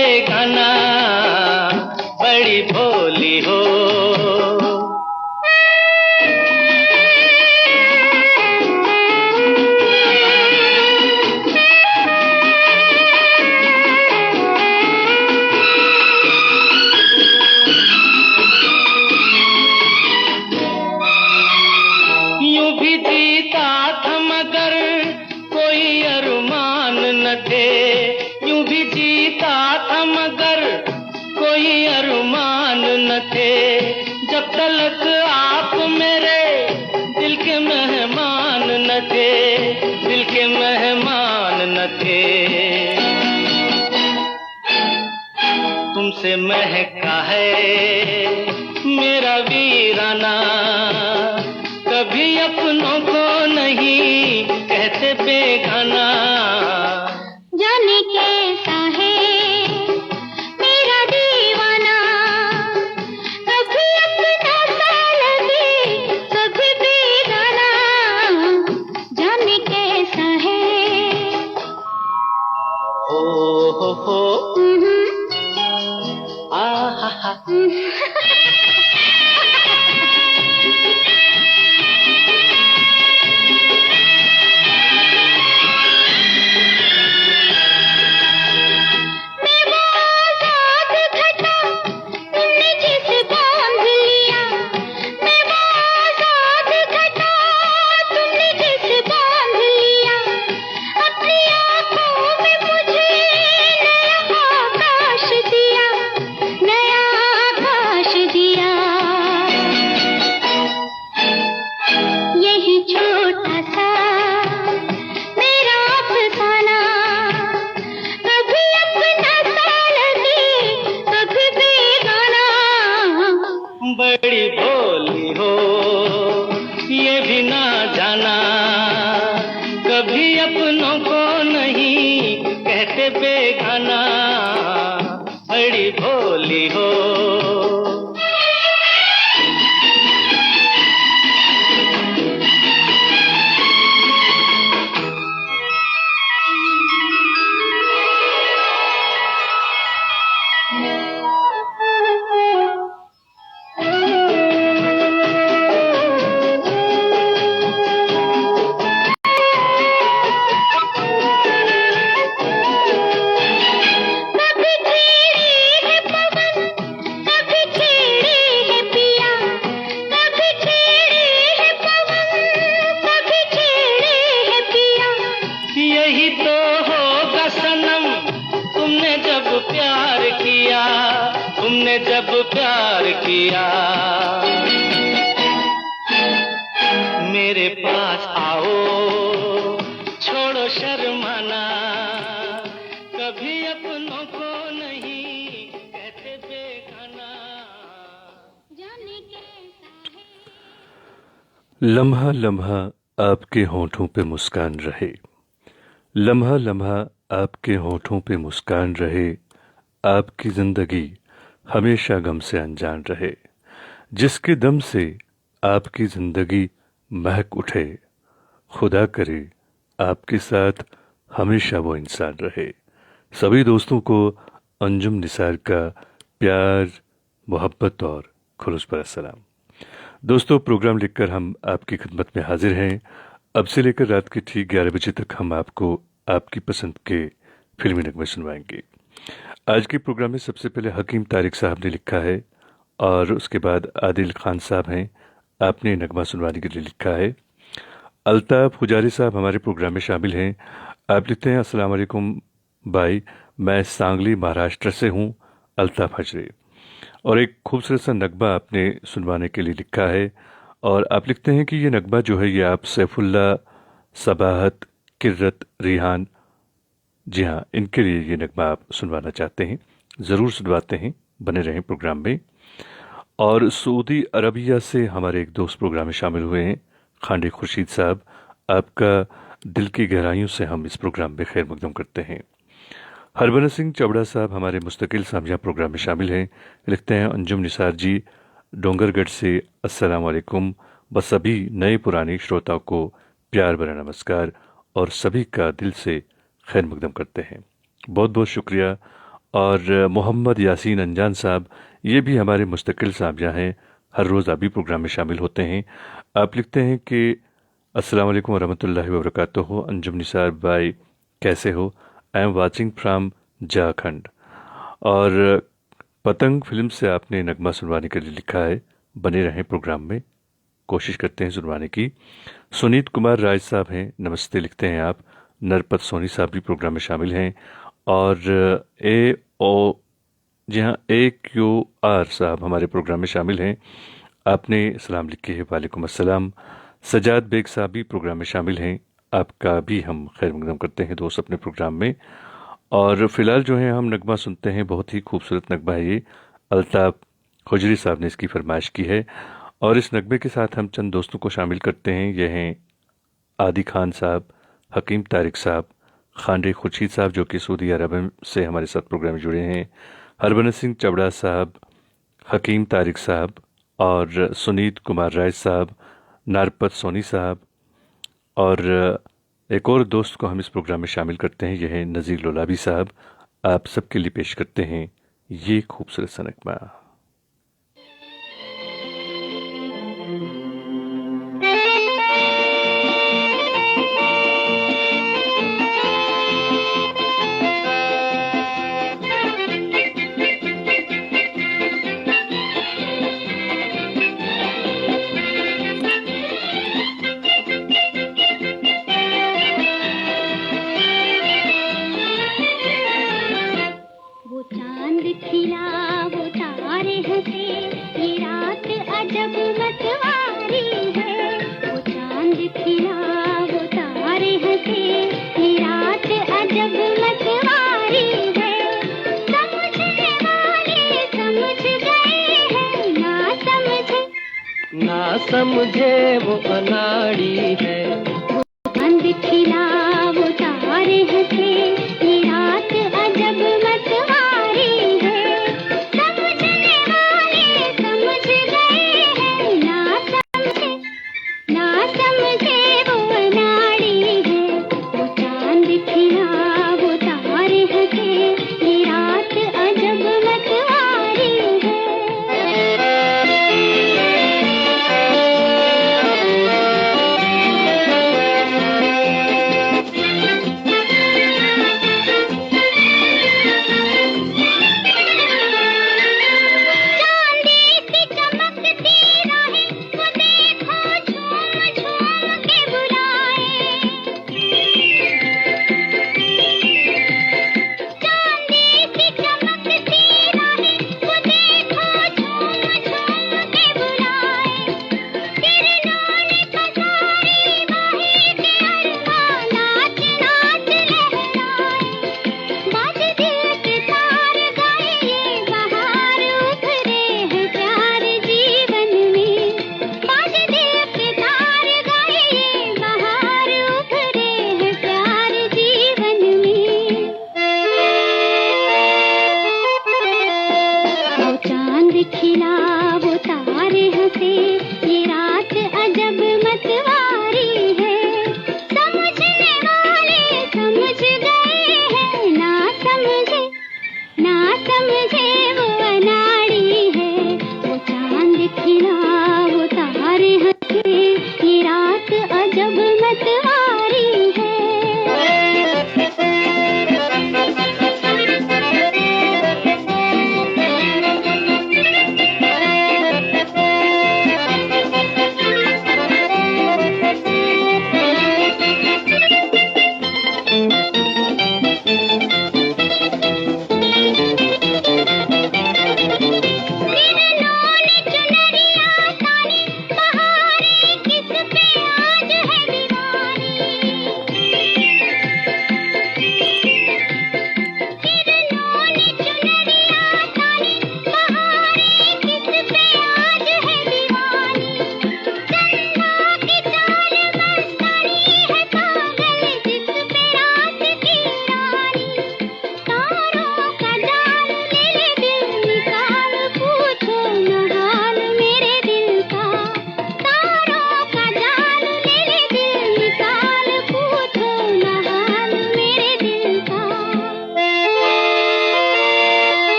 बेगाना, बड़ी भोली हो। यूं भी जीता था मगर कोई अरमान न थे, यूं भी जीता था मगर कोई अरमान न थे। जब तलक आप मेरे दिल के मेहमान न थे, दिल के मेहमान न थे। तुमसे महका है मेरा वीराना, कभी अपनों को नहीं कहते बेगाना। जाने कैसा है मेरा दीवाना, कभी अपना सा लगे कभी बेगाना। जाने कैसा है। ओ हो आ हा हा। बड़ी भोली हो ये भी ना जाना, कभी अपनों को नहीं कहते बेगाना। बड़ी भोली हो। यही तो होगा सनम तुमने जब प्यार किया, तुमने जब प्यार किया। मेरे पास आओ छोड़ो शर्माना, कभी अपनों को नहीं कहते बेगाना। जाने कैसा है। लम्हा लम्हा आपके होठों पे मुस्कान रहे, लम्हा लम्हा आपके होठों पे मुस्कान रहे। आपकी जिंदगी हमेशा गम से अनजान रहे। जिसके दम से आपकी जिंदगी महक उठे, खुदा करे आपके साथ हमेशा वो इंसान रहे। सभी दोस्तों को अंजुम निसार का प्यार, मोहब्बत और खुलूस पर सलाम। दोस्तों, प्रोग्राम लिखकर हम आपकी खिदमत में हाजिर हैं। अब से लेकर रात के ठीक 11 बजे तक हम आपको आपकी पसंद के फिल्मी नगमे सुनवाएंगे। आज के प्रोग्राम में सबसे पहले हकीम तारिक साहब ने लिखा है और उसके बाद आदिल खान साहब हैं, आपने नगमा सुनवाने के लिए लिखा है। अल्ताफ पुजारी साहब हमारे प्रोग्राम में शामिल हैं। आप लिखते हैं, अस्सलाम वालेकुम भाई, मैं सांगली महाराष्ट्र से हूँ, अल्ताफ हजरे। और एक खूबसूरत सा नगमा आपने सुनवाने के लिए लिखा है और आप लिखते हैं कि ये नगमा जो है ये आप सैफुल्ला, सबाहत, किर्रत, रिहान, जी हाँ, इनके लिए ये नगमा आप सुनवाना चाहते हैं। ज़रूर सुनवाते हैं, बने रहें प्रोग्राम में। और सऊदी अरबिया से हमारे एक दोस्त प्रोग्राम में शामिल हुए हैं, खांडे खुर्शीद साहब। आपका दिल की गहराइयों से हम इस प्रोग्राम में खैर मकदम करते हैं। हरबंस सिंह चवड़ा साहब हमारे मुस्तकिल सामझा प्रोग्राम में शामिल हैं। लिखते हैं, अंजुम निसार जी डोंगरगढ़ से, अस्सलाम वालेकुम। बस सभी नए पुराने श्रोताओं को प्यार भरा नमस्कार और सभी का दिल से खैर मकदम करते हैं। बहुत बहुत शुक्रिया। और मोहम्मद यासीन अंजान साहब, ये भी हमारे मुस्तकिल साहबियाँ हैं, हर रोज़ आप भी प्रोग्राम में शामिल होते हैं। आप लिखते हैं कि अस्सलाम वालेकुम वरहमतुल्लाहि वबरकातुहू, अंजुम निसार भाई कैसे हो, I am watching from Jharkhand. और पतंग फिल्म से आपने नगमा सुनवाने के लिए लिखा है, बने रहें प्रोग्राम में, कोशिश करते हैं सुनवाने की। सुनीत कुमार राय साहब हैं, नमस्ते लिखते हैं आप। नरपत सोनी साहब भी प्रोग्राम में शामिल हैं। और जी हाँ, AQR साहब हमारे प्रोग्राम में शामिल हैं, आपने सलाम लिखे है, वालेकुम अस्सलाम। सजाद बेग साहब भी प्रोग्राम में शामिल हैं, आपका भी हम खैर मकदम करते हैं दोस्त अपने प्रोग्राम में। और फ़िलहाल जो है हम नगमा सुनते हैं, बहुत ही खूबसूरत नगमा है ये, अल्ताफ़ खुजरी साहब ने इसकी फरमाइश की है। और इस नगमे के साथ हम चंद दोस्तों को शामिल करते हैं, ये हैं आदि खान साहब, हकीम तारिक साहब, खानरे खुर्शीद साहब जो कि सऊदी अरब से हमारे साथ प्रोग्राम में जुड़े हैं, हरबंस सिंह चबड़ा साहब, हकीम तारिक साहब और सुनीत कुमार राय साहब, नारपत सोनी साहब। और एक और दोस्त को हम इस प्रोग्राम में शामिल करते हैं, यह है नज़ीर लोलाबी साहब। आप सबके लिए पेश करते हैं ये खूबसूरत सा नगमा। समझे वो अनाड़ी है, चांद खिला वो तारे हंसे, ये रात अजब मतवारी है। समझने वाले समझ गए हैं, ना समझे वो अनाड़ी है। वो चांद खिला वो तारे हंसे, ये रात अजब मतवारी है।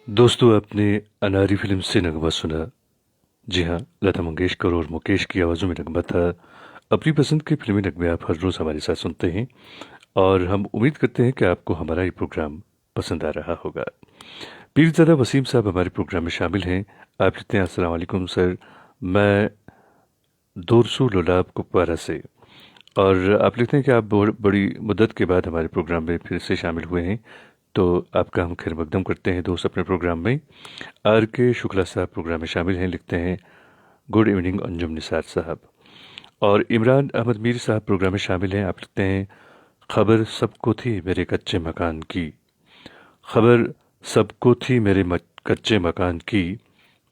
दोस्तों, आपने अनारी फिल्म से नगमा सुना। जी हाँ, लता मंगेशकर और मुकेश की आवाज़ों में नगमा था। अपनी पसंद के फिल्मी नगमे आप हर रोज़ हमारे साथ सुनते हैं और हम उम्मीद करते हैं कि आपको हमारा ये प्रोग्राम पसंद आ रहा होगा। पीरज़ादा वसीम साहब हमारे प्रोग्राम में शामिल हैं। आप लिखते हैं, अस्सलाम वालेकुम सर, मैं दोरसू लोलाब कुपवारा से। और आप लिखते हैं कि आप बड़ी मुद्दत के बाद हमारे प्रोग्राम में फिर से शामिल हुए हैं, तो आपका हम खैर मकदम करते हैं दोस्त अपने प्रोग्राम में। आर के शुक्ला साहब प्रोग्राम में शामिल हैं, लिखते हैं गुड इवनिंग अंजुम निसार साहब। और इमरान अहमद मीर साहब प्रोग्राम में शामिल हैं। आप लिखते हैं, खबर सबको थी मेरे कच्चे मकान की, खबर सबको थी मेरे कच्चे मकान की,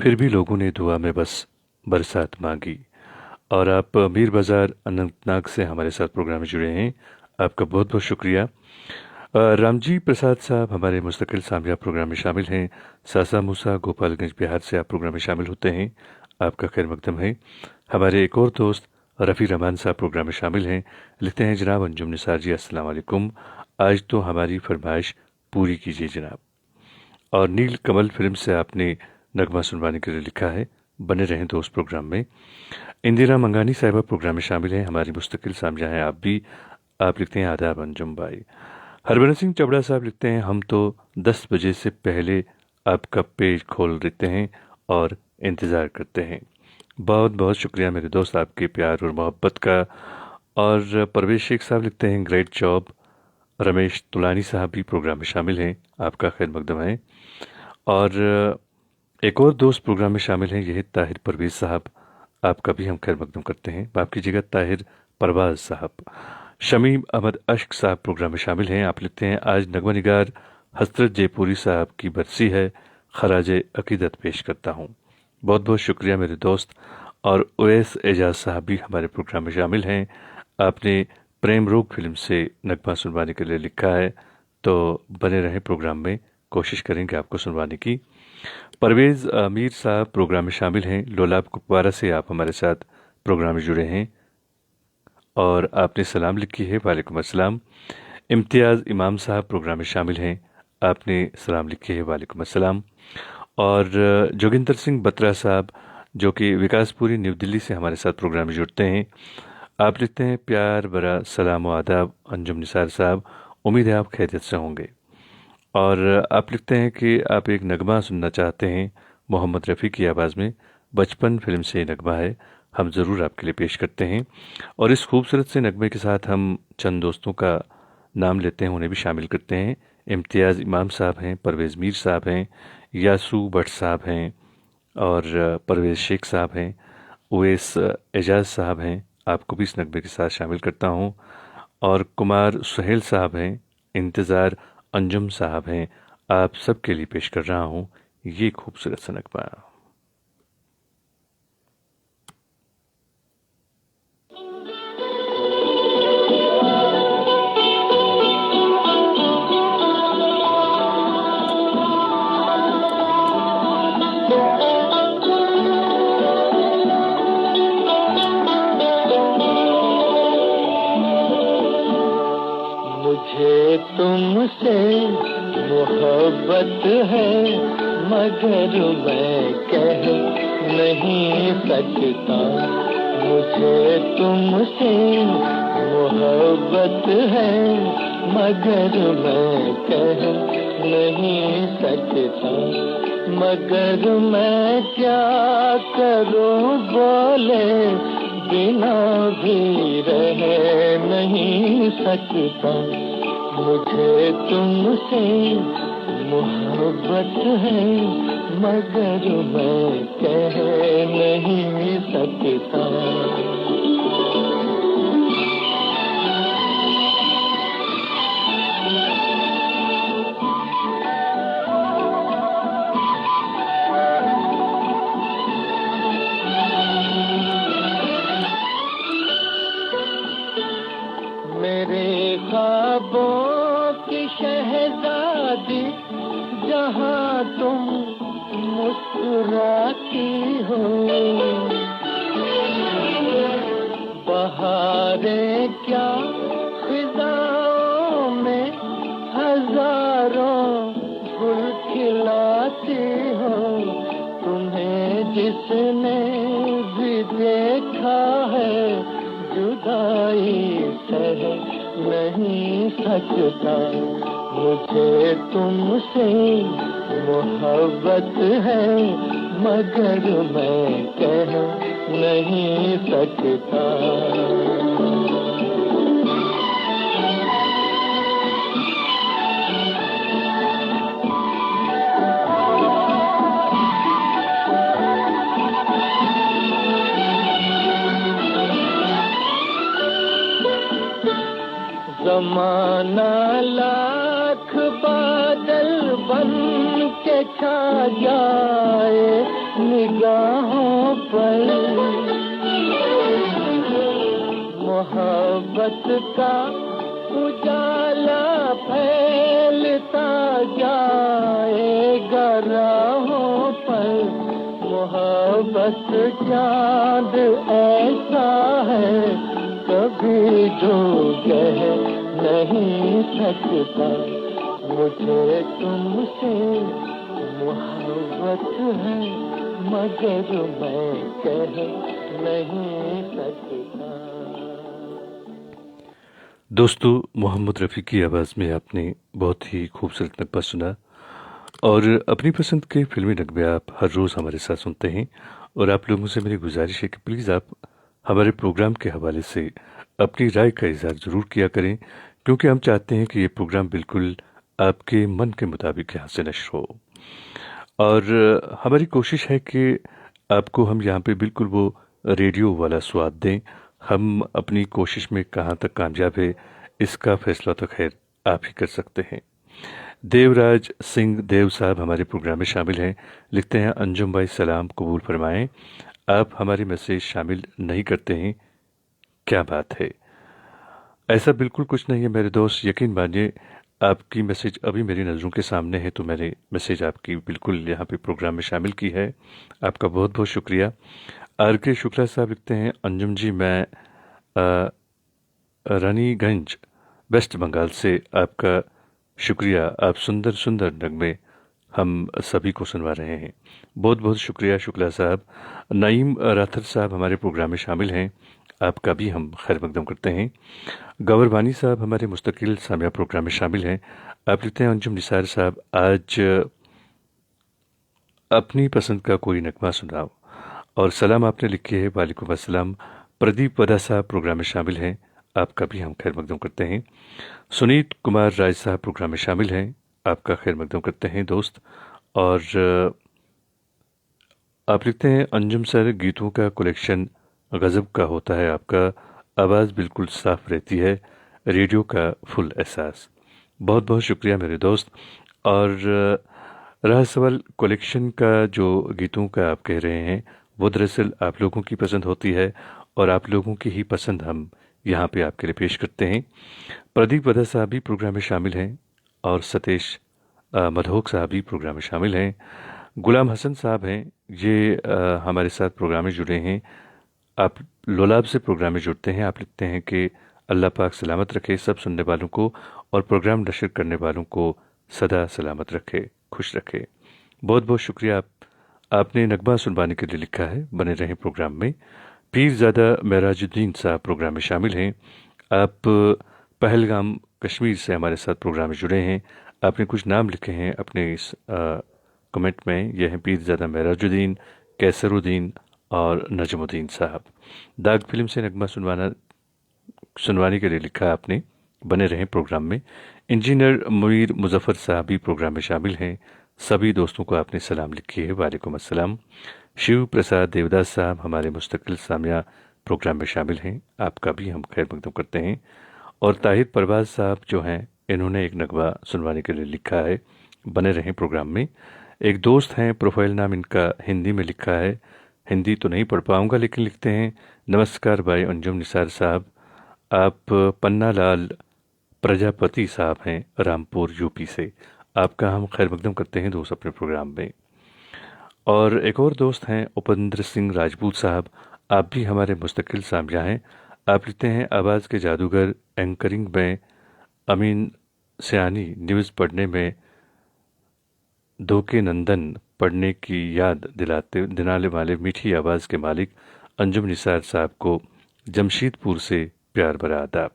फिर भी लोगों ने दुआ में बस बरसात मांगी। और आप मीर बाज़ार अनंतनाग से हमारे साथ प्रोग्राम में जुड़े हैं, आपका बहुत बहुत शुक्रिया। रामजी प्रसाद साहब हमारे मुस्तकिल सामिया प्रोग्राम में शामिल हैं। सासा मूसा गोपालगंज बिहार से आप प्रोग्राम में शामिल होते हैं, आपका खैर मकदम है। हमारे एक और दोस्त रफ़ी रहमान साहब प्रोग्राम में शामिल हैं, लिखते हैं, जनाब अंजुम निसार जी अस्सलाम वालेकुम, आज तो हमारी फरमाइश पूरी कीजिए जनाब। और नील कमल फिल्म से आपने नगमा सुनवाने के लिए लिखा है। बने रहें दोस्त प्रोग्राम में। इंदिरा मंगानी साहिबा प्रोग्राम में शामिल हैं, हमारी मुस्तकिल सामजा हैं आप भी। आप लिखते हैं, आदाब अंजुम भाई। हरभजन सिंह चबड़ा साहब लिखते हैं, हम तो 10 बजे से पहले आपका पेज खोल देते हैं और इंतज़ार करते हैं। बहुत बहुत शुक्रिया मेरे दोस्त आपके प्यार और मोहब्बत का। और परवेश शेख साहब लिखते हैं, ग्रेट जॉब। रमेश तुलानी साहब भी प्रोग्राम में शामिल हैं, आपका खैर मकदम है। और एक और दोस्त प्रोग्राम में शामिल हैं, यह ताहिर परवेज साहब, आपका भी हम खैर मकदम करते हैं। माफ़ कीजिएगा, ताहिर परवाज साहब। शमीम अहमद अश्क साहब प्रोग्राम में शामिल हैं। आप लिखते हैं, आज नगमा निगार हजरत जयपुरी साहब की बरसी है, खराज अकीदत पेश करता हूँ। बहुत बहुत शुक्रिया मेरे दोस्त। और ओवैस एजाज साहब भी हमारे प्रोग्राम में शामिल हैं। आपने प्रेम रोग फिल्म से नगमा सुनवाने के लिए लिखा है, तो बने रहें प्रोग्राम में, कोशिश करेंगे आपको सुनवाने की। परवेज़ मीर साहब प्रोग्राम में शामिल हैं, लोलाब कुपवारा से आप हमारे साथ प्रोग्राम में जुड़े हैं और आपने सलाम लिखी है, वालेकुम अस्सलाम। इम्तियाज़ इमाम साहब प्रोग्राम में शामिल हैं, आपने सलाम लिखी है, वालेकुम अस्सलाम। और जोगिंदर सिंह बत्रा साहब, जो कि विकासपुरी न्यू दिल्ली से हमारे साथ प्रोग्राम में जुड़ते हैं, आप लिखते हैं, प्यार भरा सलाम व आदाब अंजुम निसार साहब, उम्मीद है आप खैरियत से होंगे। और आप लिखते हैं कि आप एक नगमा सुनना चाहते हैं मोहम्मद रफ़ी की आवाज़ में। बचपन फिल्म से ये नगमा है, हम ज़रूर आपके लिए पेश करते हैं। और इस खूबसूरत से नगमे के साथ हम चंद दोस्तों का नाम लेते हैं, उन्हें भी शामिल करते हैं। इम्तियाज़ इमाम साहब हैं, परवेज़ मीर साहब हैं, यासू भट्ट साहब हैं, और परवेज़ शेख साहब हैं, ओवैस एजाज साहब हैं, आपको भी इस नगमे के साथ शामिल करता हूँ। और कुमार सुहेल साहब हैं, इंतज़ार अंजुम साहब हैं, आप सबके लिए पेश कर रहा हूँ ये खूबसूरत सा नगमा। मुझे तुमसे मोहब्बत है, मगर मैं कह नहीं सकता। मुझे तुमसे मोहब्बत है, मगर मैं कह नहीं सकता। मगर मैं क्या करूं, बोले बिना भी रह नहीं सकता। मुझे तुमसे मोहब्बत है, मगर मैं कह नहीं सकता। मेरे ख्वाबों की शहजादी, जहाँ तुम मुस्कुराती हो, बहारें क्या फिजाओं में हजारों गुल खिलाती सकता। मुझे तुमसे मोहब्बत है मगर मैं कह नहीं सकता। ज़माना लाख बादल बन के छा जाए निगाहों पर, मोहब्बत का उजाला फैलता जाएगा राहों पर। मोहब्बत चाँद ऐसा है कभी जो कह नहीं सकता। मुझे तुमसे मोहब्बत है मगर मैं कह नहीं सकता। दोस्तों, मोहम्मद रफ़ी की आवाज़ में आपने बहुत ही खूबसूरत नगमा सुना और अपनी पसंद के फिल्मी नगमे आप हर रोज़ हमारे साथ सुनते हैं। और आप लोगों से मेरी गुजारिश है कि प्लीज़ आप हमारे प्रोग्राम के हवाले से अपनी राय का इज़हार ज़रूर किया करें, क्योंकि हम चाहते हैं कि ये प्रोग्राम बिल्कुल आपके मन के मुताबिक यहाँ से नश्र हो। और हमारी कोशिश है कि आपको हम यहाँ पे बिल्कुल वो रेडियो वाला स्वाद दें। हम अपनी कोशिश में कहाँ तक कामयाब है इसका फैसला तो खैर आप ही कर सकते हैं। देवराज सिंह देव साहब हमारे प्रोग्राम में शामिल हैं। लिखते हैं, अंजुम भाई सलाम कबूल फरमाएं, आप हमारे मैसेज शामिल नहीं करते हैं, क्या बात है? ऐसा बिल्कुल कुछ नहीं है मेरे दोस्त, यकीन मानिए आपकी मैसेज अभी मेरी नज़रों के सामने है तो मैंने मैसेज आपकी बिल्कुल यहाँ पे प्रोग्राम में शामिल की है। आपका बहुत बहुत शुक्रिया। आर के शुक्ला साहब लिखते हैं, अंजुम जी मैं रानीगंज वेस्ट बंगाल से, आपका शुक्रिया। आप सुंदर सुंदर नगमे हम सभी को सुनवा रहे हैं, बहुत बहुत शुक्रिया शुक्ला साहब। नईम राथर साहब हमारे प्रोग्राम में शामिल हैं, आपका भी हम खैर मकदम करते हैं। गवर वानी साहब हमारे मुस्तकिल सामिया प्रोग्राम में शामिल हैं। आप लिखते हैं, अंजुम निसार साहब आज अपनी पसंद का कोई नगमा सुनाओ। और सलाम आपने लिखी है, वालेकुम अस्सलाम। प्रदीप वदा साहब प्रोग्राम में शामिल हैं, आपका भी हम खैर मकदम करते हैं। सुनीत कुमार राय साहब प्रोग्राम में शामिल हैं, आपका खैर मकदम करते हैं दोस्त। और आप लिखते हैं, अंजुम सर गीतों का कलेक्शन गज़ब का होता है, आपका आवाज़ बिल्कुल साफ़ रहती है, रेडियो का फुल एहसास। बहुत बहुत शुक्रिया मेरे दोस्त। और रहा सवाल कलेक्शन का, जो गीतों का आप कह रहे हैं वो दरअसल आप लोगों की पसंद होती है और आप लोगों की ही पसंद हम यहाँ पे आपके लिए पेश करते हैं। प्रदीप वदा साहब भी प्रोग्राम में शामिल हैं और सतेश मधोक साहब भी प्रोग्राम में शामिल हैं। गुलाम हसन साहब हैं, ये हमारे साथ प्रोग्राम में जुड़े हैं। आप लोलाब से प्रोग्राम में जुड़ते हैं। आप लिखते हैं कि अल्लाह पाक सलामत रखे सब सुनने वालों को और प्रोग्राम नशर करने वालों को सदा सलामत रखे, खुश रखे। बहुत बहुत शुक्रिया। आपने नगमा सुनवाने के लिए लिखा है, बने रहें प्रोग्राम में। पीरज़ादा मेराजुद्दीन साहब प्रोग्राम में शामिल हैं। आप पहलगाम कश्मीर से हमारे साथ प्रोग्राम में जुड़े हैं। आपने कुछ नाम लिखे हैं अपने इस कमेंट में, यह हैं पीरज़ादा मेराजुद्दीन, कैसरुद्दीन और नजमुद्दीन साहब। दाग फिल्म से नगमा सुनवाने के लिए लिखा आपने, बने रहें प्रोग्राम में। इंजीनियर मुनीर मुजफ्फर साहब भी प्रोग्राम में शामिल हैं। सभी दोस्तों को आपने सलाम लिखी है, वालेकुम अस्सलाम। शिव प्रसाद देवदास साहब हमारे मुस्तकिल सामिया प्रोग्राम में शामिल हैं, आपका भी हम खैर मकदम करते हैं। और ताहिर परवाज साहब जो हैं, इन्होंने एक नगमा सुनवाने के लिए लिखा है, बने रहें प्रोग्राम में। एक दोस्त हैं, प्रोफाइल नाम इनका हिंदी में लिखा है, हिंदी तो नहीं पढ़ पाऊँगा लेकिन लिखते हैं, नमस्कार भाई अंजुम निसार साहब, आप पन्ना लाल प्रजापति साहब हैं रामपुर यूपी से, आपका हम खैर मकदम करते हैं दोस्त अपने प्रोग्राम में। और एक और दोस्त हैं उपेंद्र सिंह राजपूत साहब, आप भी हमारे मुस्तकिल सामिया हैं। आप लिखते हैं, आवाज़ के जादूगर, एंकरिंग में अमीन सयानी, न्यूज़ पढ़ने में धोखे नंदन, पढ़ने की याद दिलाने वाले मीठी आवाज़ के मालिक अंजुम निसार साहब को जमशीदपुर से प्यार भरा आदाब।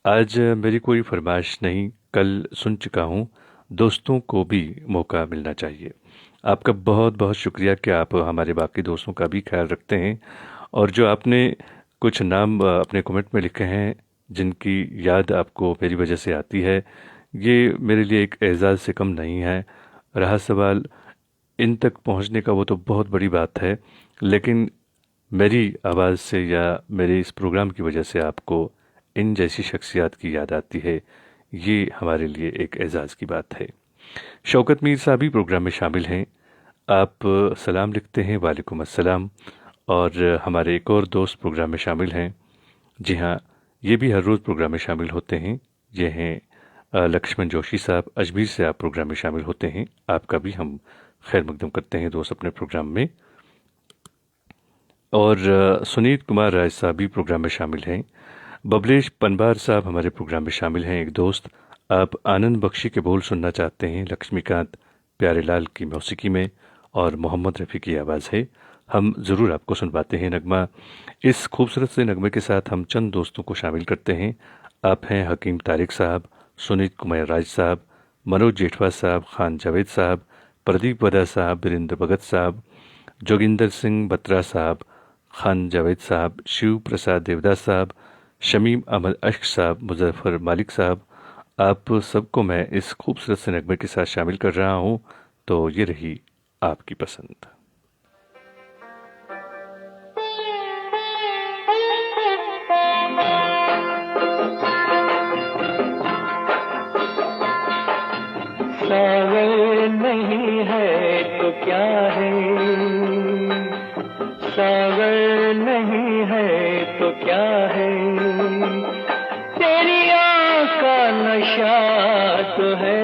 आज मेरी कोई फरमाइश नहीं, कल सुन चुका हूँ, दोस्तों को भी मौका मिलना चाहिए। आपका बहुत बहुत शुक्रिया कि आप हमारे बाकी दोस्तों का भी ख्याल रखते हैं, और जो आपने कुछ नाम अपने कमेंट में लिखे हैं जिनकी याद आपको मेरी वजह से आती है, ये मेरे लिए एक एजाज़ से कम नहीं है। रहा सवाल इन तक पहुंचने का, वो तो बहुत बड़ी बात है, लेकिन मेरी आवाज़ से या मेरे इस प्रोग्राम की वजह से आपको इन जैसी शख्सियात की याद आती है, ये हमारे लिए एक एजाज़ की बात है। शौकत मीर साहब भी प्रोग्राम में शामिल हैं। आप सलाम लिखते हैं, वालेकुम अस्सलाम। और हमारे एक और दोस्त प्रोग्राम में शामिल हैं। जी हाँ, ये भी हर रोज़ प्रोग्राम में शामिल होते हैं। ये हैं लक्ष्मण जोशी साहब, अजमेर से आप प्रोग्राम में शामिल होते हैं। आपका भी हम खैर मकदम करते हैं दोस्त अपने प्रोग्राम में। और सुनीत कुमार राय साहब भी प्रोग्राम में शामिल हैं। बबलेश पनबार साहब हमारे प्रोग्राम में शामिल हैं। एक दोस्त, आप आनंद बख्शी के बोल सुनना चाहते हैं, लक्ष्मीकांत प्यारेलाल की मौसीकी में और मोहम्मद रफ़ी की आवाज़ है। हम ज़रूर आपको सुनवाते हैं नगमा। इस खूबसूरत से नगमे के साथ हम चंद दोस्तों को शामिल करते हैं। आप हैं हकीम तारिक साहब, सुनीत कुमार राज साहब, मनोज जेठवा साहब, खान जावेद साहब, प्रदीप वदा साहब, वीरेंद्र भगत साहब, जोगिंदर सिंह बत्रा साहब, खान जावेद साहब, शिव प्रसाद देवदास साहब, शमीम अहमद अश्क साहब, मुजफ्फर मालिक साहब, आप सबको मैं इस खूबसूरत से नगमे के साथ शामिल कर रहा हूँ। तो ये रही आपकी पसंद। सावर नहीं है तो क्या है, सावर नहीं है तो क्या है, तेरी आँख का नशा तो है,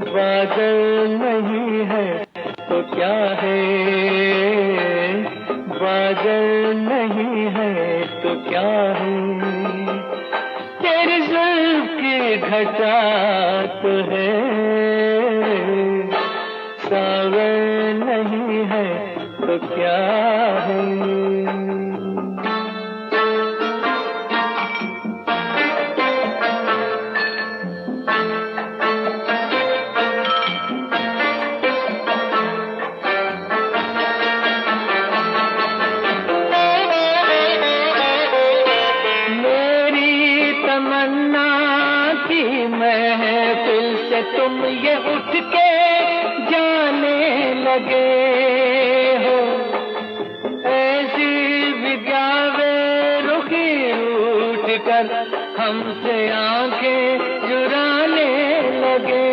बादल नहीं है तो क्या है, बादल नहीं है तो क्या है, तेरी जुल्फ की घटा तो है, सावर नहीं है तो क्या है। तुम ये उठ के जाने लगे हो, ऐसी विद्यावे रुखी उठ कर हमसे आंखें चुराने लगे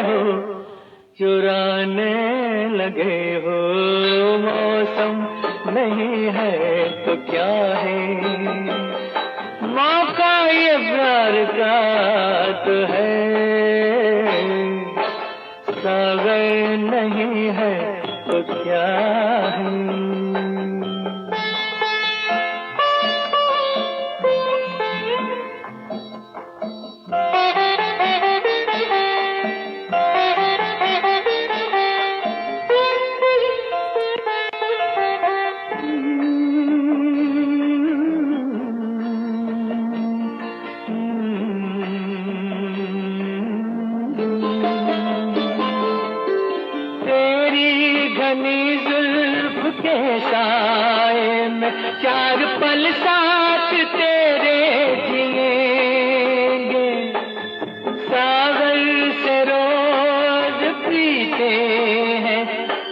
हो, चुराने लगे हो। मौसम नहीं है तो क्या है, मौका ये प्यार का तो है, सागर नहीं है तो क्या है। चार पल साथ तेरे जिएंगे, सागर से रोज पीते हैं,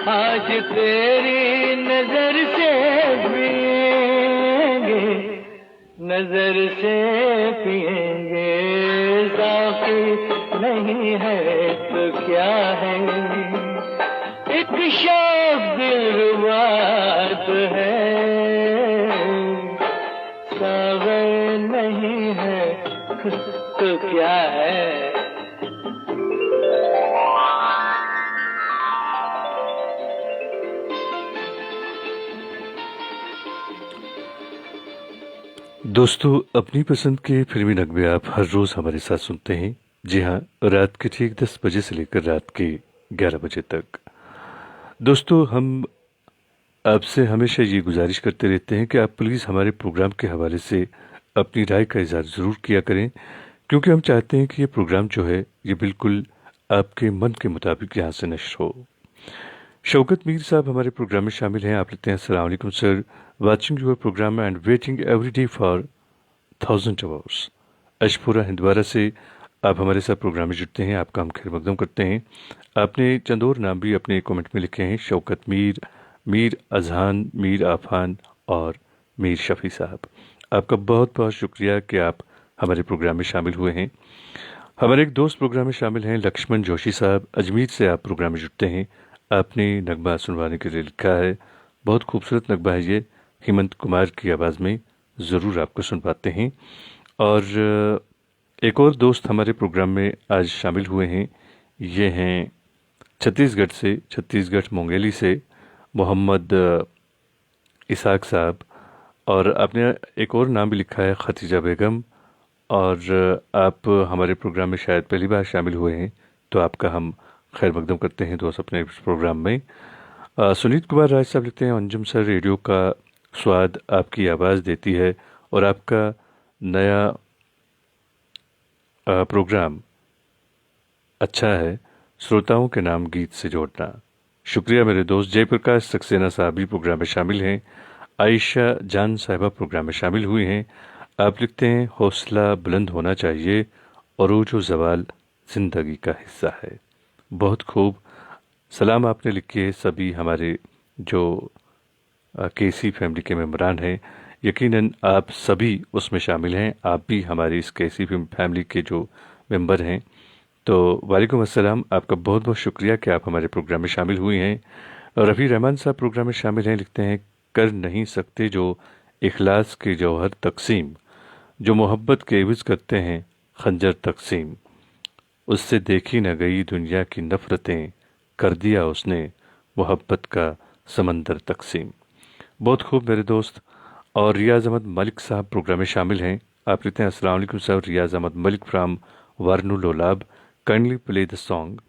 आज तेरी नजर से पिएंगे, नजर से पिएंगे, साकी नहीं है तो क्या है, एक शौक दिलरुबा तो है, सागर नहीं है तो क्या है। दोस्तों, अपनी पसंद के फिल्मी नगमे आप हर रोज़ हमारे साथ सुनते हैं। जी हाँ, रात के ठीक 10 बजे से लेकर रात के 11 बजे तक। दोस्तों, हम आपसे हमेशा ये गुजारिश करते रहते हैं कि आप प्लीज़ हमारे प्रोग्राम के हवाले से अपनी राय का इज़हार ज़रूर किया करें, क्योंकि हम चाहते हैं कि ये प्रोग्राम जो है ये बिल्कुल आपके मन के मुताबिक यहाँ से नश्र हो। शौकत मीर साहब हमारे प्रोग्राम में शामिल हैं। आप लिखते हैं, अस्सलाम वालेकुम sir, watching your program and waiting every day for 1000 hours. Ashpura Hindwara से आप हमारे साथ प्रोग्राम में जुड़ते हैं, आपका हम खैर मकदम करते हैं। आपने चंद और नाम भी अपने कमेंट में लिखे हैं, शौकत मीर, मीर अजहान, मीर आफान और मीर शफ़ी साहब। आपका बहुत बहुत शुक्रिया कि आप हमारे प्रोग्राम में शामिल हुए हैं। हमारे एक दोस्त प्रोग्राम में शामिल हैं, लक्ष्मण जोशी साहब, अजमेर से आप प्रोग्राम में जुड़ते हैं। आपने नगमा सुनवाने के लिए लिखा है, बहुत खूबसूरत नगमा है ये, हेमंत कुमार की आवाज़ में ज़रूर आपको सुनवाते हैं। और एक और दोस्त हमारे प्रोग्राम में आज शामिल हुए हैं, ये हैं छत्तीसगढ़ से, छत्तीसगढ़ मुंगेली से मोहम्मद इसाक साहब। और आपने एक और नाम भी लिखा है, खतीजा बेगम। और आप हमारे प्रोग्राम में शायद पहली बार शामिल हुए हैं, तो आपका हम खैर मकदम करते हैं दोस्त अपने प्रोग्राम में। सुनीत कुमार राज साहब लिखते हैं, अंजुम सर, रेडियो का स्वाद आपकी आवाज़ देती है और आपका नया प्रोग्राम अच्छा है, श्रोताओं के नाम गीत से जोड़ना। शुक्रिया मेरे दोस्त। जयप्रकाश सक्सेना साहब भी प्रोग्राम में शामिल हैं। आयशा जान साहिबा प्रोग्राम में शामिल हुई हैं। आप लिखते हैं, हौसला बुलंद होना चाहिए और वो ज़वाल ज़िंदगी का हिस्सा है। बहुत खूब सलाम आपने लिखे है सभी हमारे जो केसी फैमिली के मेम्बरान हैं। यकीनन आप सभी उसमें शामिल हैं, आप भी हमारी इस केसी फैमिली के जो मेंबर हैं। तो वालेकुम अस्सलाम, आपका बहुत बहुत शुक्रिया कि आप हमारे प्रोग्राम में शामिल हुई हैं। रफ़ी रहमान साहब प्रोग्राम में शामिल हैं, लिखते हैं, कर नहीं सकते जो इखलास के जौहर तकसीम, जो मोहब्बत के एवज़ करते हैं खंजर तकसीम, उससे देखी न गई दुनिया की नफ़रतें, कर दिया उसने मोहब्बत का समंदर तकसीम। बहुत खूब मेरे दोस्त। और रियाज़ अहमद मलिक साहब प्रोग्राम में शामिल हैं। आप लिखते हैं, अस्सलाम वालेकुम sir, Riyaz Ahmad Malik from Warnow Lolab, kindly play the song.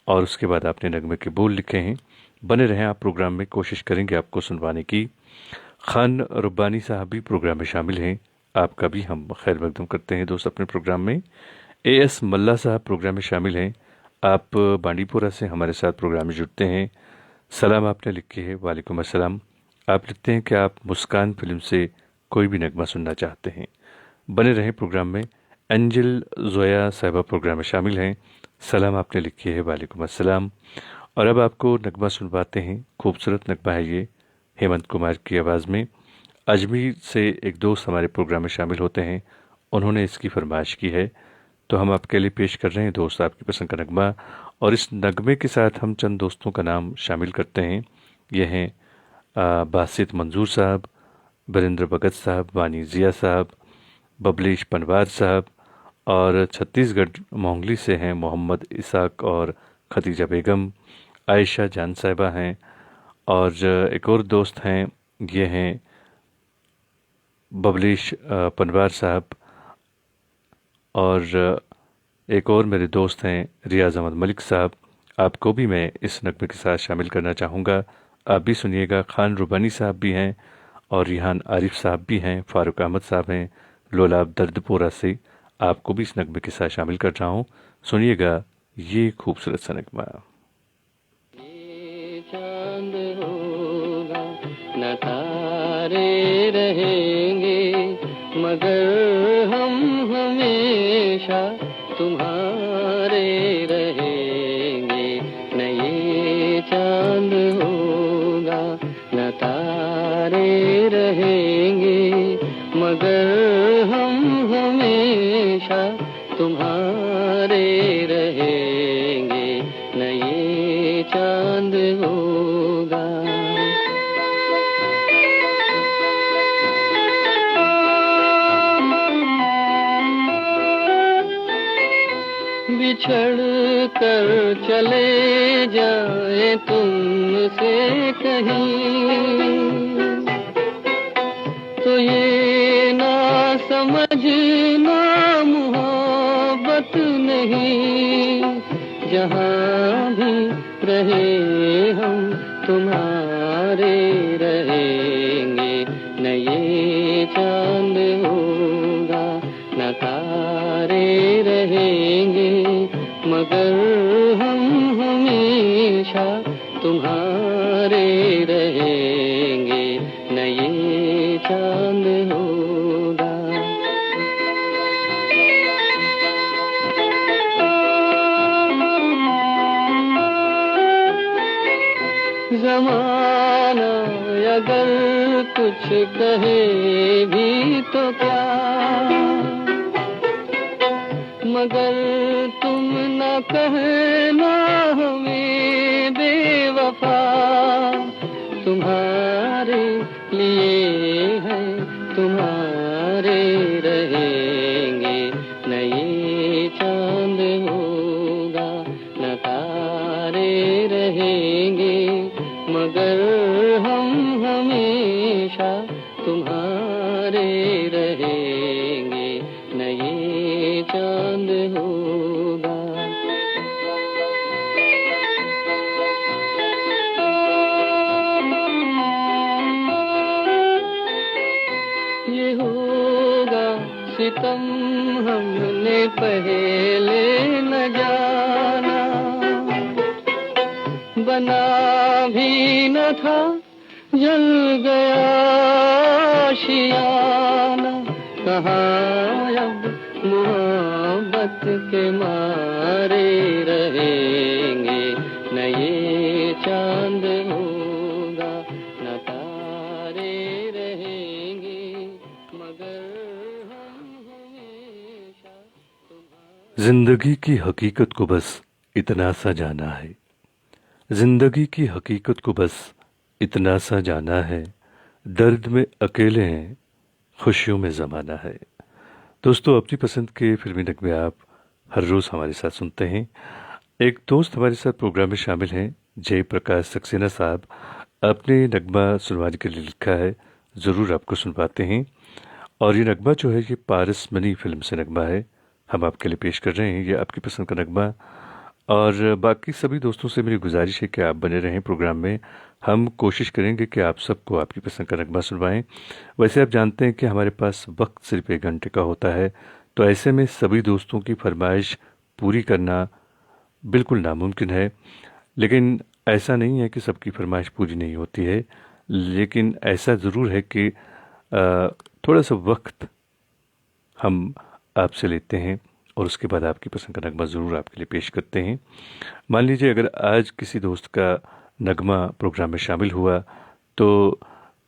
और उसके बाद आपने नगमे के बोल लिखे हैं। बने रहें आप प्रोग्राम में, कोशिश करेंगे आपको सुनवाने की। खान रुब्बानी साहब भी प्रोग्राम में शामिल हैं, आपका भी हम खैर मकदम करते हैं दोस्त अपने प्रोग्राम में। एएस मल्ला साहब प्रोग्राम में शामिल हैं। आप बांडीपुरा से हमारे साथ प्रोग्राम में जुड़ते हैं। सलाम आपने लिखे है, वालेकुम अस्सलाम। आप लिखते हैं कि आप मुस्कान फिल्म से कोई भी नगमा सुनना चाहते हैं। बने रहें प्रोग्राम में। एंजल जोया साहिबा प्रोग्राम में शामिल हैं। सलाम आपने लिखी है, वालेकुम अस्सलाम। और अब आपको नगमा सुनवाते हैं, खूबसूरत नगमा है ये, हेमंत कुमार की आवाज़ में। अजमेर से एक दोस्त हमारे प्रोग्राम में शामिल होते हैं, उन्होंने इसकी फरमाइश की है, तो हम आपके लिए पेश कर रहे हैं दोस्त आपकी पसंद का नगमा। और इस नगमे के साथ हम चंद दोस्तों का नाम शामिल करते हैं। ये हैं बासित मंजूर साहब, बरिंद्र भगत साहब, वानी जिया साहब, बबलेश पनवार साहब। और छत्तीसगढ़ मोंगली से हैं मोहम्मद इसाक और खतीजा बेगम। आयशा जान साहिबा हैं। और एक और दोस्त हैं, ये हैं बबलेश पनवार साहब। और एक और मेरे दोस्त हैं रियाज़ अहमद मलिक साहब। आपको भी मैं इस नगमे के साथ शामिल करना चाहूँगा, आप भी सुनिएगा। खान रुबानी साहब भी हैं और रिहान आरिफ साहब भी हैं, फ़ारूक अहमद साहब हैं लोलाब दर्दपोरा से। आपको भी इस नगमे के साथ शामिल कर रहा हूँ, सुनिएगा ये खूबसूरत सा नगमा। ये चांद होगा न तारे रहेंगे, मगर हम हमेशा तुम्हारे रहेंगे। न ये चांद होगा न तारे रहेंगे, मगर हम हमेशा तुम्हारे रहेंगे। न ये चांद होगा। बिछड़ कर चले जाए तुमसे कहीं, तो ये ना समझना मोहब्बत नहीं। जहाँ भी रहे हम तुम्हारे चांद होगा, न तारे रहेंगे, मगर हम हमेशा तुम्हारे रहेंगे, न ये चांद होगा। ज़माना अगर कुछ कहे भी तो क्या, मगर तुम न कहना हमें बेवफा, तुम्हारे लिए है, तुम्हारे रहेंगे, न ये चांद होगा, न तारे रहेंगे, मगर हम हमेशा तुम्हारे रहेंगे, न ये चांद होगा। ये होगा सितम हमने पहले न जाना, बना भी न था, जल गया आशियाना, कहाँ अब मोहब्बत के मारे रहेंगे, न ये चांद होगा, न तारे रहेंगे, मगर हम हमेशा तुम्हारे। जिंदगी की हकीकत को बस इतना सा जाना है, जिंदगी की हकीकत को बस इतना सा जाना है, दर्द में अकेले हैं, खुशियों में ज़माना है। दोस्तों, अपनी पसंद के फिल्मी नगमे आप हर रोज़ हमारे साथ सुनते हैं। एक दोस्त हमारे साथ प्रोग्राम में शामिल हैं, जयप्रकाश सक्सेना साहब। आपने नगमा सुनवाने के लिए लिखा है, ज़रूर आपको सुनवाते हैं। और ये नगमा जो है ये पारस मनी फिल्म से नगमा है, हम आपके लिए पेश कर रहे हैं। ये आपकी पसंद का नगमा। और बाकी सभी दोस्तों से मेरी गुजारिश है कि आप बने रहें प्रोग्राम में। हम कोशिश करेंगे कि आप सबको आपकी पसंद का नगमा सुनवाएं। वैसे आप जानते हैं कि हमारे पास वक्त सिर्फ 1 घंटे का होता है, तो ऐसे में सभी दोस्तों की फरमाइश पूरी करना बिल्कुल नामुमकिन है। लेकिन ऐसा नहीं है कि सबकी फरमाइश पूरी नहीं होती है, लेकिन ऐसा ज़रूर है कि थोड़ा सा वक्त हम आपसे लेते हैं और उसके बाद आपकी पसंद का नगमा ज़रूर आपके लिए पेश करते हैं। मान लीजिए अगर आज किसी दोस्त का नगमा प्रोग्राम में शामिल हुआ तो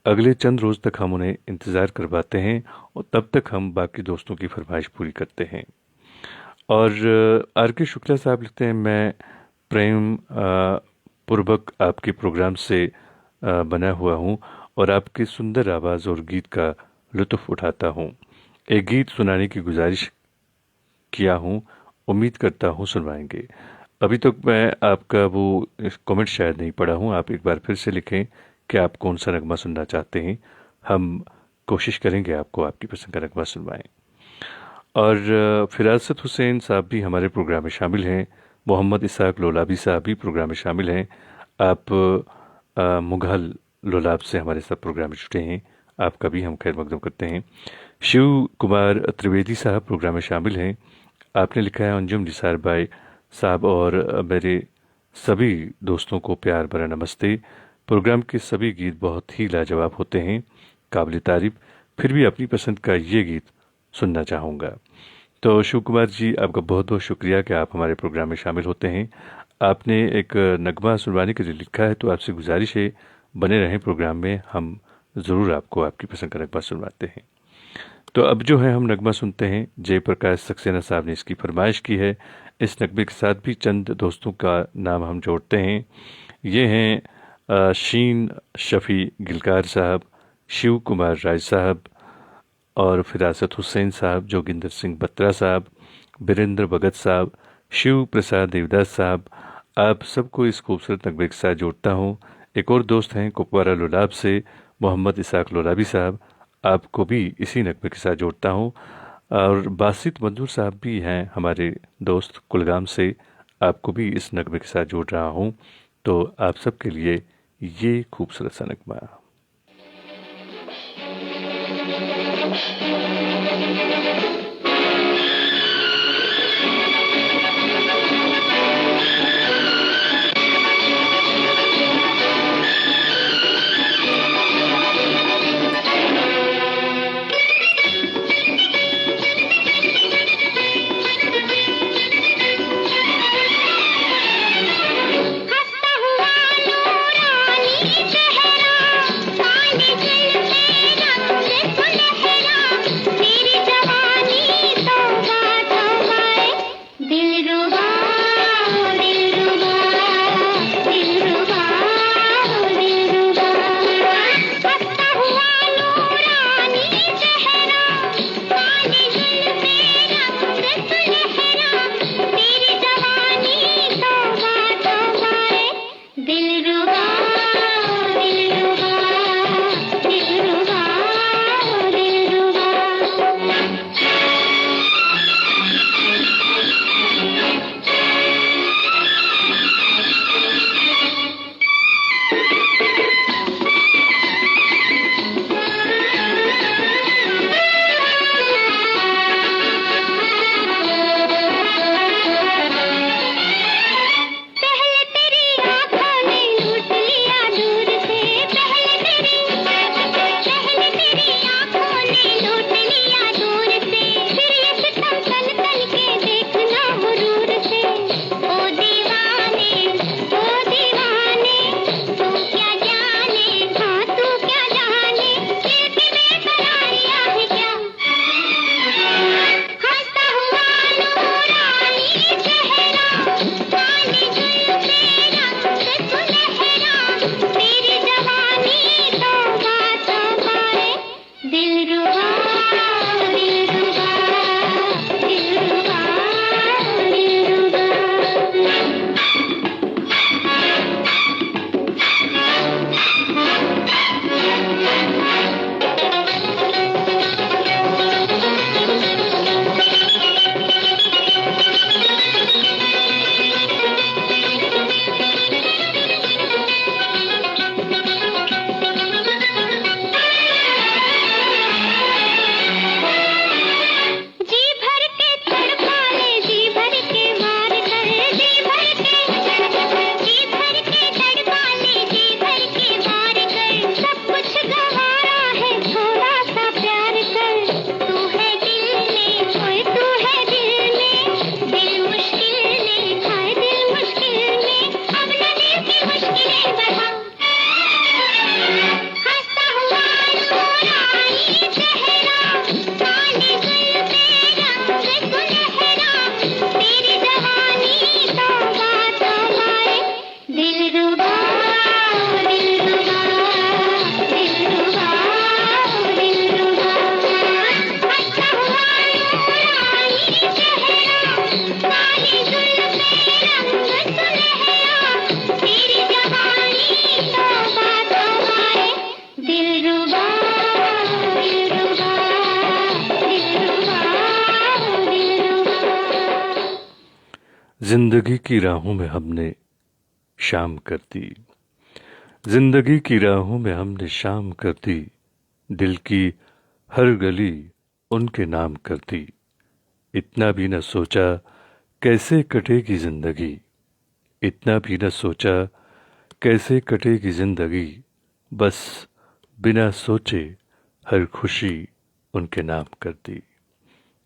अगले चंद रोज़ तक हम उन्हें इंतज़ार करवाते हैं और तब तक हम बाकी दोस्तों की फरमाइश पूरी करते हैं। और आर के शुक्ला साहब लिखते हैं, मैं प्रेम पूर्वक आपके प्रोग्राम से बना हुआ हूँ और आपकी सुंदर आवाज़ और गीत का लुत्फ़ उठाता हूँ। एक गीत सुनाने की गुजारिश किया हूँ, उम्मीद करता हूँ सुनवाएंगे। अभी तक मैं आपका वो कमेंट शायद नहीं पढ़ा हूँ, आप एक बार फिर से लिखें कि आप कौन सा नगमा सुनना चाहते हैं। हम कोशिश करेंगे आपको आपकी पसंद का नगमा सुनवाएं। और फिरासत हुसैन साहब भी हमारे प्रोग्राम में शामिल हैं, मोहम्मद इसाक लोलाबी साहब भी प्रोग्राम में शामिल हैं। आप मुगल लोलाब से हमारे साथ प्रोग्राम में जुटे हैं, आपका भी हम खैर मकदम करते हैं। शिव कुमार त्रिवेदी साहब प्रोग्राम में शामिल हैं। आपने लिखा है, अंजुम निसार भाई साहब और मेरे सभी दोस्तों को प्यार भरा नमस्ते। प्रोग्राम के सभी गीत बहुत ही लाजवाब होते हैं, काबिल तारीफ। फिर भी अपनी पसंद का ये गीत सुनना चाहूँगा। तो शिव कुमार जी, आपका बहुत बहुत शुक्रिया कि आप हमारे प्रोग्राम में शामिल होते हैं। आपने एक नगमा सुनवाने के लिए लिखा है, तो आपसे गुजारिश है बने रहें प्रोग्राम में, हम ज़रूर आपको आपकी पसंद का नगमा सुनवाते हैं। तो अब जो है हम नगमा सुनते हैं, जयप्रकाश सक्सेना साहब ने इसकी फरमाइश की है। इस नगमे के साथ भी चंद दोस्तों का नाम हम जोड़ते हैं। ये हैं शीन शफ़ी गिलकार साहब, शिव कुमार राय साहब और फिरासत हुसैन साहब, जोगिंदर सिंह बत्रा साहब, बीरेंद्र भगत साहब, शिव प्रसाद देवदास साहब। आप सबको इस खूबसूरत नगमे के साथ जोड़ता हूँ। एक और दोस्त हैं कुपवारा लोलाब से, मोहम्मद इसाक लोलाबी साहब, आपको भी इसी नगमे के साथ जोड़ता हूँ। और बासित मंजूर साहब भी हैं हमारे दोस्त कुलगाम से, आपको भी इस नगमे के साथ जोड़ रहा हूँ। तो आप सब के लिए ये खूबसूरत सा नगमा। जिंदगी की राहों में हमने शाम कर दी, जिंदगी की राहों में हमने शाम कर दी, दिल की हर गली उनके नाम कर दी। इतना भी न सोचा कैसे कटेगी जिंदगी, इतना भी न सोचा कैसे कटेगी जिंदगी, बस बिना सोचे हर खुशी उनके नाम कर दी।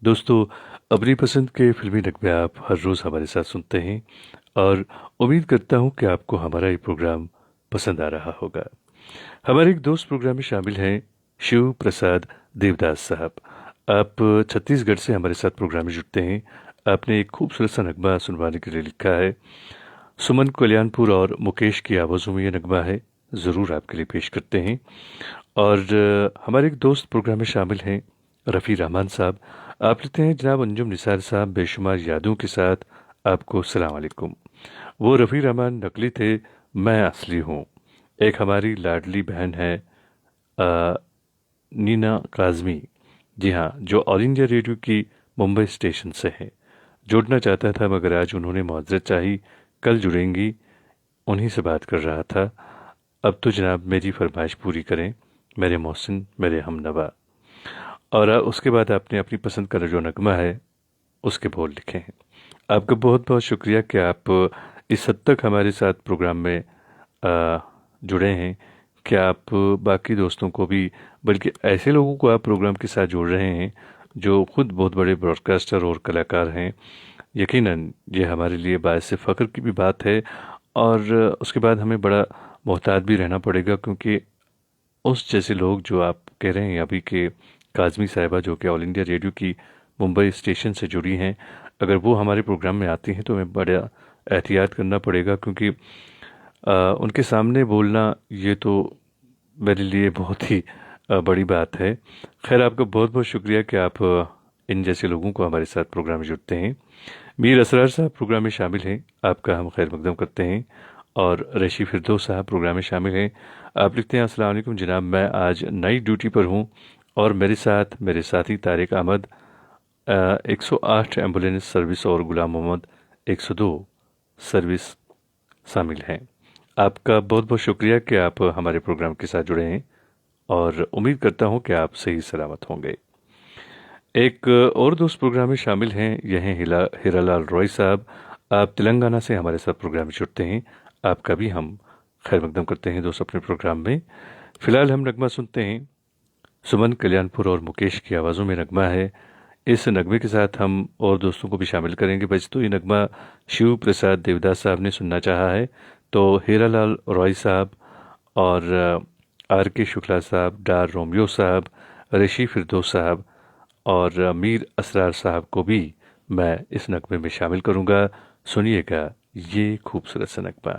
दोस्तों, अपनी पसंद के फिल्मी नगमे आप हर रोज़ हमारे साथ सुनते हैं और उम्मीद करता हूं कि आपको हमारा ये प्रोग्राम पसंद आ रहा होगा। हमारे एक दोस्त प्रोग्राम में शामिल हैं शिव प्रसाद देवदास साहब। आप छत्तीसगढ़ से हमारे साथ प्रोग्राम में जुड़ते हैं। आपने एक खूबसूरत सा नगमा सुनवाने के लिए लिखा है। सुमन कल्याणपुर और मुकेश की आवाज़ों में ये नगमा है, ज़रूर आपके लिए पेश करते हैं। और हमारे एक दोस्त प्रोग्राम में शामिल हैं रफ़ी रहमान साहब। आप लिखते हैं, जनाब अंजुम निसार साहब, बेशुमार यादों के साथ आपको सलाम अलैकुम। वो रफ़ी रहमान नकली थे, मैं असली हूँ। एक हमारी लाडली बहन है नीना काज़मी, जी हाँ, जो ऑल इंडिया रेडियो की मुंबई स्टेशन से है। जुड़ना चाहता था मगर आज उन्होंने माजरत चाही, कल जुड़ेंगी, उन्हीं से बात कर रहा था। अब तो जनाब मेरी फरमाइश पूरी करें, मेरे मोहसिन मेरे हमनवा। और उसके बाद आपने अपनी पसंद का जो नगमा है उसके बोल लिखे हैं। आपका बहुत बहुत शुक्रिया कि आप इस हद तक हमारे साथ प्रोग्राम में जुड़े हैं कि आप बाकी दोस्तों को भी, बल्कि ऐसे लोगों को आप प्रोग्राम के साथ जोड़ रहे हैं जो खुद बहुत बड़े ब्रॉडकास्टर और कलाकार हैं। यकीनन ये हमारे लिए बायस फ़ख्र की भी बात है। और उसके बाद हमें बड़ा मोहतात भी रहना पड़ेगा, क्योंकि उस जैसे लोग जो आप कह रहे हैं अभी के काज़मी साहिबा, जो कि ऑल इंडिया रेडियो की मुंबई स्टेशन से जुड़ी हैं, अगर वो हमारे प्रोग्राम में आती हैं तो हमें बड़ा एहतियात करना पड़ेगा, क्योंकि उनके सामने बोलना ये तो मेरे लिए बहुत ही बड़ी बात है। खैर, आपका बहुत बहुत शुक्रिया कि आप इन जैसे लोगों को हमारे साथ प्रोग्राम में जुड़ते हैं। मीर असरार साहब प्रोग्राम में शामिल हैं, आपका हम खैर मकदम करते हैं। और रशी फिरदौस साहब प्रोग्राम में शामिल हैं। आप लिखते हैं, अस्सलाम वालेकुम जनाब, मैं आज नई ड्यूटी पर हूं और मेरे साथ मेरे साथी तारिक अहमद 108 एम्बुलेंस सर्विस और गुलाम मोहम्मद 102 सर्विस शामिल हैं। आपका बहुत बहुत शुक्रिया कि आप हमारे प्रोग्राम के साथ जुड़े हैं और उम्मीद करता हूं कि आप सही सलामत होंगे। एक और दोस्त प्रोग्राम में शामिल हैं, यह हैं हीरालाल रॉय साहब। आप तेलंगाना से हमारे साथ प्रोग्राम में जुड़ते हैं। आपका भी हम खैर मकदम करते हैं दोस्त अपने प्रोग्राम में। फ़िलहाल हम नगमा सुनते हैं, सुमन कल्याणपुर और मुकेश की आवाज़ों में नगमा है। इस नगमे के साथ हम और दोस्तों को भी शामिल करेंगे। बस तो ये नगमा शिव प्रसाद देवदास साहब ने सुनना चाहा है, तो हीरालाल रॉय साहब और आर के शुक्ला साहब, डार रोमियो साहब, ऋषि फिरदौस साहब और मीर असरार साहब को भी मैं इस नगमे में शामिल करूंगा। सुनिएगा ये खूबसूरत सा नगमा।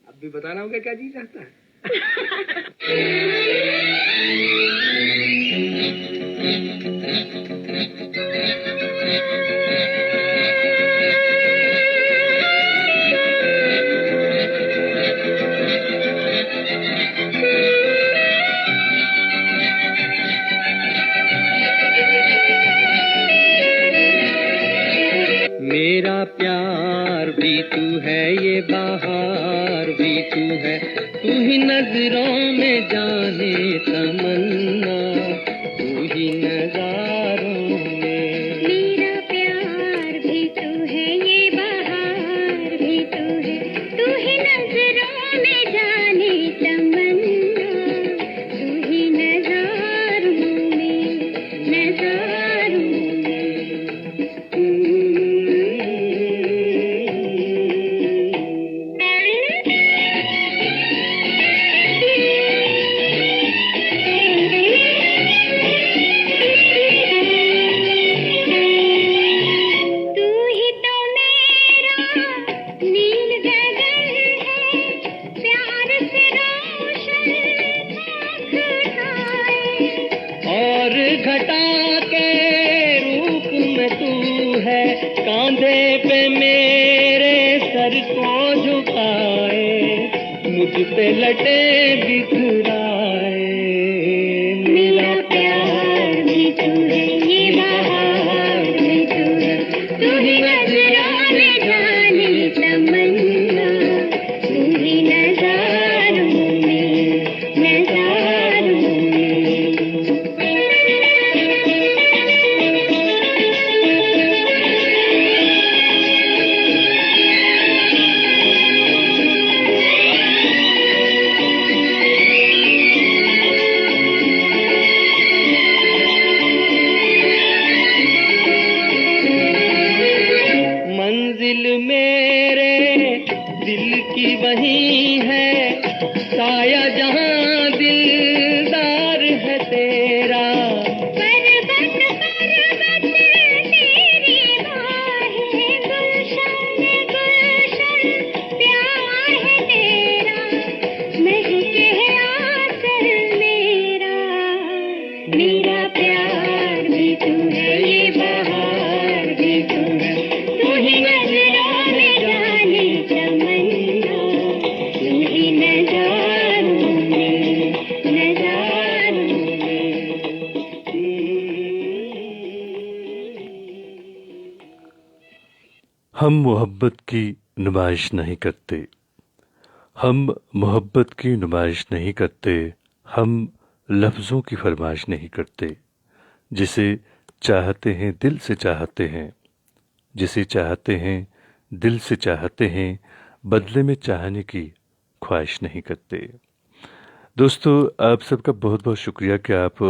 अब भी बताना होगा क्या जी चाहता है। मेरा प्यार भी तू है, ये बहार भी तू है, तू ही नजरों में जाने तमन्ना, तू ही नजारों में। मेरा प्यार भी तू है, ये बहार भी तू है, तू ही नजरों में जाने तमन्ना, तू ही नजारों में, नजारों में। घटा के रूप में तू है, कांधे पे मेरे सर को झुकाए, मुझ पे लटे बिखराए। मेरा प्यार भी तू है, ये बहार भी तू है, हम मोहब्बत की नुमाइश नहीं करते, हम मोहब्बत की नुमाइश नहीं करते, हम लफ्ज़ों की फरमाइश नहीं करते। जिसे चाहते हैं दिल से चाहते हैं, जिसे चाहते हैं दिल से चाहते हैं, बदले में चाहने की ख्वाहिश नहीं करते। दोस्तों, आप सबका बहुत बहुत शुक्रिया कि आप